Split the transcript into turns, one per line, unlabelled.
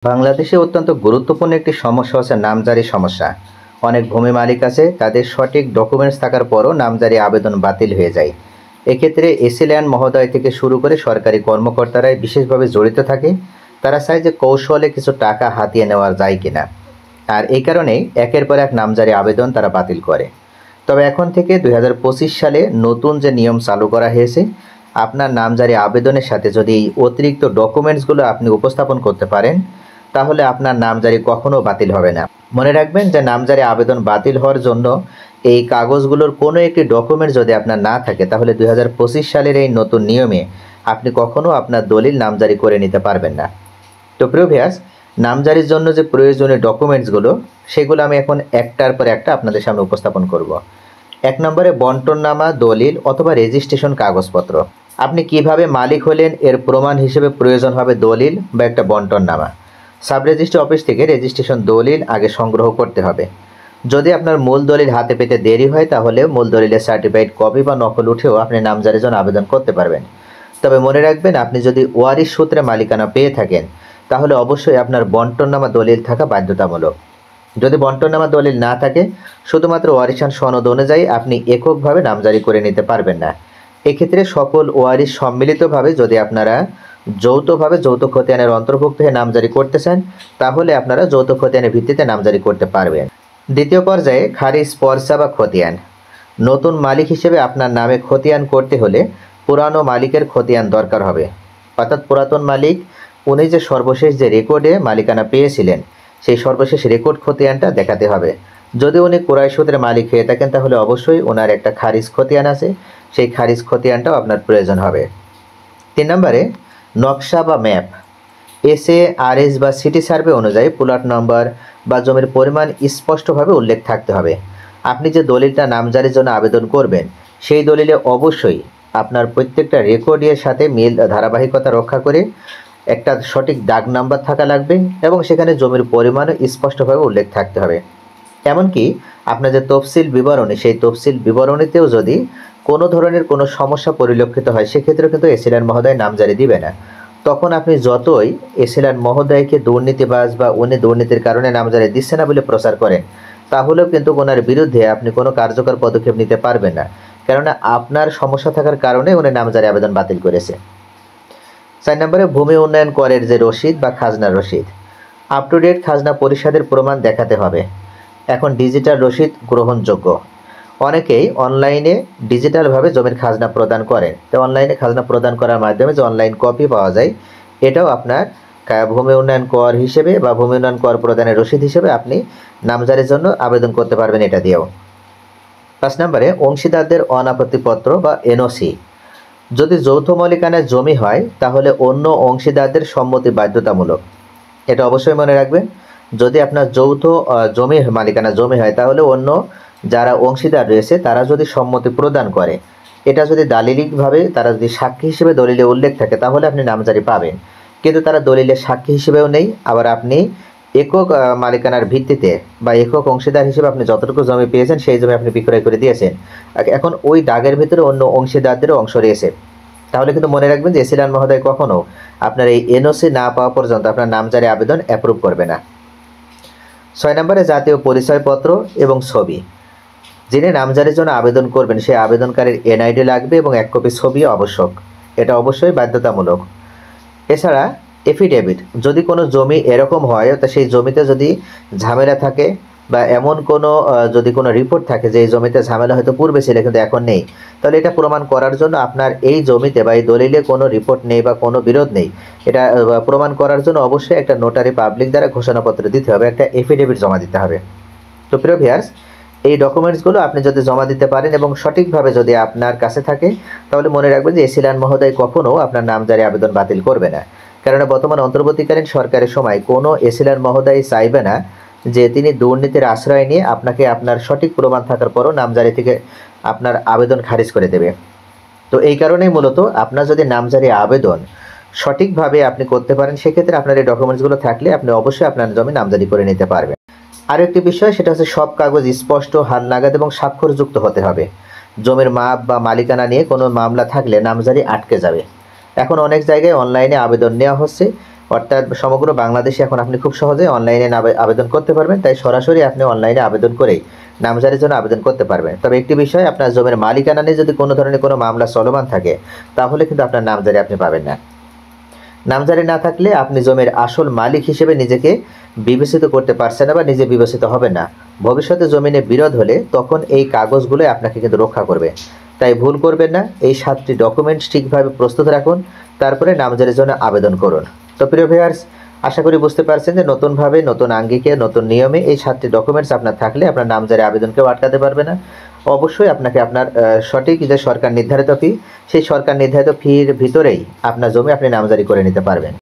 বাংলাদেশে অত্যন্ত গুরুত্বপূর্ণ একটি সমস্যা হচ্ছে নামজারি সমস্যা। অনেক ভূমি মালিক আছে, তাদের সঠিক ডকুমেন্টস থাকার পরও নামজারি আবেদন বাতিল হয়ে যায়। এক্ষেত্রে এসি ল্যান্ড মহোদয় থেকে শুরু করে সরকারি কর্মকর্তারাই বিশেষভাবে জড়িত থাকে। তারা চায় যে কৌশলে কিছু টাকা হাতিয়ে নেওয়া যায় কিনা, আর এই কারণেই একের পর এক নামজারি আবেদন তারা বাতিল করে। তবে এখন থেকে 2025 সালে নতুন যে নিয়ম চালু করা হয়েছে, আপনার নামজারি আবেদনের সাথে যদি এই অতিরিক্ত ডকুমেন্টসগুলো আপনি উপস্থাপন করতে পারেন, তাহলে আপনার নামজারি কখনো বাতিল হবে না। মনে রাখবেন যে নামজারি আবেদন বাতিল হওয়ার জন্য এই কাগজগুলোর কোনো একটি ডকুমেন্ট যদি আপনার না থাকে, তাহলে 2025 সালের এই নতুন নিয়মে আপনি কখনো আপনার দলিল নামজারি করে নিতে পারবেন না। তো প্রিয় ভিউয়ার্স, নামজারির জন্য যে প্রয়োজনীয় ডকুমেন্টসগুলো, সেগুলো আমি এখন একটার পর একটা আপনাদের সামনে উপস্থাপন করব। 1 নম্বরে বন্টননামা, দলিল অথবা রেজিস্ট্রেশন কাগজপত্র। আপনি কিভাবে মালিক হলেন এর প্রমাণ হিসেবে প্রয়োজন হবে দলিল বা একটা বন্টননামা। সাব রেজিস্ট্রি অফিস থেকে রেজিস্ট্রেশন দলিল আগে সংগ্রহ করতে হবে। যদি আপনার মূল দলিল হাতে পেতে দেরি হয়, তাহলে মূল দলিলের সার্টিফাইড কপি বা নকল উঠেও আপনি নামজারির জন্য আবেদন করতে পারবেন। তবে মনে রাখবেন, আপনি যদি ওয়ারিশ সূত্রে মালিকানা পেয়ে থাকেন, তাহলে অবশ্যই আপনার বন্টননামা দলিল থাকা বাধ্যতামূলক। যদি বন্টননামা দলিল না থাকে, শুধুমাত্র ওয়ারিশান সনদ অনুযায়ী আপনি এককভাবে নামজারি করে নিতে পারবেন না। এক্ষেত্রে সকল ওয়ারিশ সম্মিলিতভাবে যদি আপনারা যৌথভাবে যৌথ খতিয়ানের অন্তর্ভুক্ত হয়ে নামজারি করতে চান, তাহলে আপনারা যৌথ খতিয়ানের ভিত্তিতে নামজারি করতে পারবেন। দ্বিতীয় পর্যায়ে খারিজ পর্চা বা খতিয়ান। নতুন মালিক হিসেবে আপনার নামে খতিয়ান করতে হলে পুরানো মালিকের খতিয়ান দরকার হবে। অর্থাৎ পুরাতন মালিক, উনি যে সর্বশেষ যে রেকর্ডে মালিকানা পেয়েছিলেন, সেই সর্বশেষ রেকর্ড খতিয়ানটা দেখাতে হবে। যদি উনি ক্রয় সূত্রে মালিক হয়ে থাকেন, তাহলে অবশ্যই ওনার একটা খারিজ খতিয়ান আছে, সেই খারিজ খতিয়ানটাও আপনার প্রয়োজন হবে। 3 নম্বরে নকশা বা ম্যাপ। SARS বা সিটি সার্ভে অনুযায়ী প্লট নম্বর বা জমির পরিমাণ স্পষ্টভাবে উল্লেখ থাকতে হবে। আপনি যে দলিলটা নামজারির জন্য আবেদন করবেন, সেই দলিলে অবশ্যই আপনার প্রত্যেকটা রেকর্ডের সাথে মিল ধারাবাহিকতা রক্ষা করে একটা সঠিক দাগ নাম্বার থাকা লাগবে, এবং সেখানে জমির পরিমাণও স্পষ্টভাবে উল্লেখ থাকতে হবে। এমনকি আপনার যে তফসিল বিবরণী, সেই তফসিল বিবরণীতেও যদি কোনো ধরনের কোনো সমস্যা পরিলক্ষিত হয়, সেক্ষেত্রেও কিন্তু এসি ল্যান্ড মহোদয় নামজারি দিবে না। তখন আপনি যতই এসি ল্যান্ড মহোদয়কে দুর্নীতিবাজ বা উনি দুর্নীতির কারণে নামজারি দিচ্ছে না বলে প্রচার করেন, তাহলেও কিন্তু ওনার বিরুদ্ধে আপনি কোনো কার্যকর পদক্ষেপ নিতে পারবেন না, কেননা আপনার সমস্যা থাকার কারণে উনি নামজারি আবেদন বাতিল করেছে। 4 নম্বরে ভূমি উন্নয়ন করের যে রসিদ বা খাজনার রসিদ। আপ টু ডেট খাজনা পরিশোধের প্রমাণ দেখাতে হবে। এখন ডিজিটাল রসিদ গ্রহণযোগ্য। অনেকেই অনলাইনে ডিজিটালভাবে জমির খাজনা প্রদান করেন। তো অনলাইনে খাজনা প্রদান করার মাধ্যমে যে অনলাইন কপি পাওয়া যায়, এটাও আপনার ভূমি উন্নয়ন কর হিসেবে বা ভূমি উন্নয়ন কর প্রদানের রসিদ হিসেবে আপনি নামজারির জন্য আবেদন করতে পারবেন এটা দিয়েও। 5 নম্বরে অংশীদারদের অনাপত্তিপত্র বা NOC। যদি যৌথ মালিকানায় জমি হয়, তাহলে অন্য অংশীদারদের সম্মতি বাধ্যতামূলক। এটা অবশ্যই মনে রাখবেন। যদি আপনার যৌথ জমি মালিকানা জমি হয়, তাহলে অন্য যারা অংশীদার রয়েছে তারা যদি সম্মতি প্রদান করে, এটা যদি দালিলিকভাবে তারা যদি সাক্ষী হিসেবে দলিলে উল্লেখ থাকে, তাহলে আপনি নামজারি পাবেন। কিন্তু তারা দলিলে সাক্ষী হিসেবেও নেই, আবার আপনি একক মালিকানার ভিত্তিতে বা একক অংশীদার হিসেবে আপনি যতটুকু জমি পেয়েছেন, সেই জমি আপনি বিক্রয় করে দিয়েছেন। এখন ওই দাগের ভিতরে অন্য অংশীদারদেরও অংশ রয়েছে, তাহলে কিন্তু মনে রাখবেন যে এসি ল্যান্ড মহোদয় কখনো আপনার এই NOC না পাওয়া পর্যন্ত আপনার নামজারি আবেদন অ্যাপ্রুভ করবে না। 6 নম্বরে জাতীয় পরিচয়পত্র এবং ছবি। যিনি নামজারির জন্য আবেদন করবেন, সেই আবেদনকারীর NID লাগবে এবং 1 কপি ছবি আবশ্যক। এটা অবশ্যই বাধ্যতামূলক। এছাড়া এফিডেভিট। যদি কোনো জমি এরকম হয়, তা সেই জমিতে যদি ঝামেলা থাকে বা এমন কোনো যদি কোনো রিপোর্ট থাকে যে এই জমিতে ঝামেলা হয়তো পূর্বে ছিল কিন্তু এখন নেই, তাহলে এটা প্রমাণ করার জন্য আপনার এই জমিতে বা এই দলিলে কোনো রিপোর্ট নেই বা কোনো বিরোধ নেই, এটা প্রমাণ করার জন্য অবশ্যই একটা নোটারি পাবলিক দ্বারা ঘোষণাপত্র দিতে হবে, একটা এফিডেভিট জমা দিতে হবে। তো প্রিয় ভিউয়ার্স, এই ডকুমেন্টসগুলো আপনি যদি জমা দিতে পারেন এবং সঠিকভাবে যদি আপনার কাছে থাকে, তাহলে মনে রাখবেন যে এসি ল্যান্ড মহোদয় কখনও আপনার নামজারি আবেদন বাতিল করবে না। কারণ বর্তমান অন্তর্বর্তীকালীন সরকারের সময় কোনো এসি ল্যান্ড মহোদয় চাইবে না যে তিনি দুর্নীতির আশ্রয় নিয়ে আপনাকে আপনার সঠিক প্রমাণ থাকার পরও নামজারি থেকে আপনার আবেদন খারিজ করে দেবে। তো এই কারণেই মূলত আপনার যদি নামজারি আবেদন সঠিকভাবে আপনি করতে পারেন, সেক্ষেত্রে আপনার এই ডকুমেন্টসগুলো থাকলে আপনি অবশ্যই আপনার জমি নামজারি করে নিতে পারবেন। আরও একটি বিষয়, সেটা হচ্ছে সব কাগজ স্পষ্ট, হালনাগাদ এবং স্বাক্ষরযুক্ত হতে হবে। জমির মাপ বা মালিকানা নিয়ে কোনো মামলা থাকলে নামজারি আটকে যাবে। এখন অনেক জায়গায় অনলাইনে আবেদন নেওয়া হচ্ছে, অর্থাৎ সমগ্র বাংলাদেশে এখন আপনি খুব সহজে অনলাইনে আবেদন করতে পারবেন। তাই সরাসরি আপনি অনলাইনে আবেদন করেই নামজারির জন্য আবেদন করতে পারবেন। তবে একটি বিষয়, আপনার জমির মালিকানা নিয়ে যদি কোনো ধরনের কোনো মামলা চলমান থাকে তাহলে কিন্তু আপনার নামজারি আপনি পাবেন না। নামজারি না থাকলে আপনি জমির আসল মালিক হিসেবে নিজেকে বিবেচিত করতে পারছেন না বা নিজে বিবেচিত হবেন না। ভবিষ্যতে জমিনে বিরোধ হলে তখন এই কাগজগুলো আপনাকে কিন্তু রক্ষা করবে। তাই ভুল করবেন না, এই 7টি ডকুমেন্টস ঠিকভাবে প্রস্তুত রাখুন, তারপরে নামজারির জন্য আবেদন করুন। তো প্রিয় ভিউয়ার্স, আশা করি বুঝতে পারছেন যে নতুনভাবে, নতুন আঙ্গিকে, নতুন নিয়মে এই 7টি ডকুমেন্টস আপনার থাকলে আপনার নামজারি আবেদনকেও আটকাতে পারবে না। অবশ্যই আপনাকে আপনার সঠিক যে সরকার নির্ধারিত ফি, সেই সরকার নির্ধারিত ফির ভিতরেই আপনার জমি আপনি নামজারি করে নিতে পারবেন।